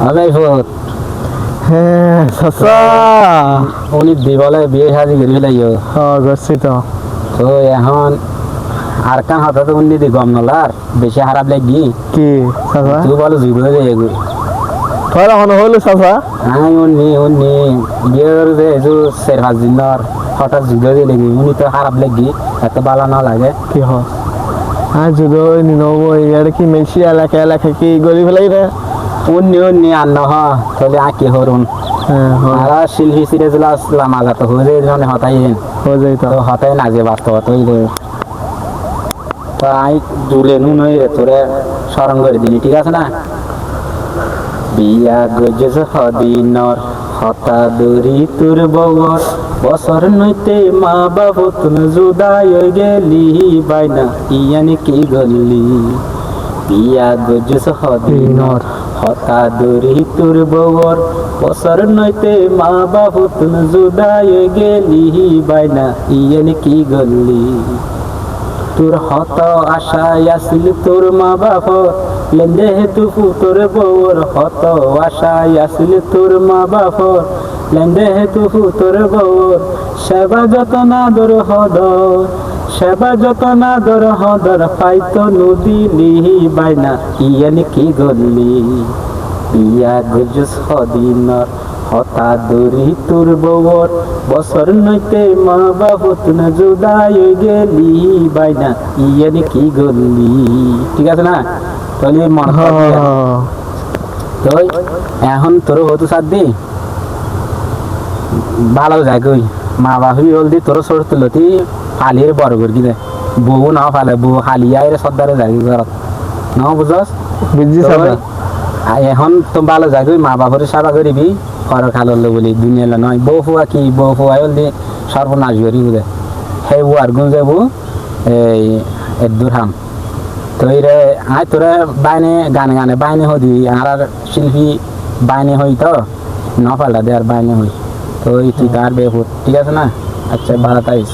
আলাই ফুট হ্যাঁ চাচা উনি দিবলে বিয়ে শাদি করি লাইও করছি তো তো এখন আর কান হাতে তো উনি দি গম নলার বেশি খারাপ লাগি কি চাচা তুই বলো যুগ হয়ে যায় এগুলো তোর এখন হলো চাচা আমি উনি বিয়ে করে যে 4-5 দিনের হঠাৎ যুগ হয়ে লাগি উনি তো খারাপ লাগি এত ভালো না লাগে কি হ হ্যাঁ যদি নিনবো ইয়ার কি মেলছি এলাকা এলাকা কি গলি ফেলাই রে উনি আন্ন হ তাহলে আঁকি হরুন হ্যাঁ আর শিল্পী সিরিজগুলো আসলাম আজাত হয়ে যায় জন্য হতাই হয়ে যাই তো তো হতাই না যে বাস্তবত হইলে তো আই জুলে নুন হয়ে তোরে স্মরণ করে দিলি ঠিক আছে না বিয়া গজেছ হদিনর হতা দরি তোর বগর বছর নইতে মা বাবু তুন জুদাই গেলি বাইনা ইয়ানি কি গল্লি বিয়া গজেছ হদিনর হতা দরি তোর বগর বছর নইতে মা বাবু তুন জুদাই গেলি বাইনা ইয়ানি কি গল্লি তোর হত আশায় আসিল তোর মা বাপ লেন্দে হেতু তোর বউর হত আশায় আসিল তোর মা বাপ লেন্দে হেতু তোর বউর সেবা যতন আদর হদর সেবা যতন আদর হদর পাইতো নদিলি বাইনা ইয়ানি কি গল্লি ইয়া গুজুস হদিনর হতা দরি তোর বউর বছর নইতে মা বাবু তুন জুদাই গেলি বাইনা ইয়ানি কি গল্লি ঠিক আছে না তাহলে মন তো এখন তোর হতো সাত দি ভালো যায় কই মা বাবু হলদি তোর সর তুলতি ফালির বড় করে দে বউ না ফালে বউ হালিয়ায় সর্দারে যায় ঘরত না বুঝস বুঝছি চাচা এখন তো ভালো যায় মা বাবার সেবা করিবি ঘর খাললে বলি দুনিয়া নয় বউ ফুয়া কি বউ ফুয়া হলে সর্বনাশ করি বুঝে সেই বুয়ার গুণ যাবো এই দূরহাম তো রে আয় তোরা বাইনে গানে গানে বাইনে হদি আর শিল্পী বাইনে হই তো নফালটা দে আর বাইনে হই তো তুই তার বেহুত ঠিক আছে না আচ্ছা ভালো তাইস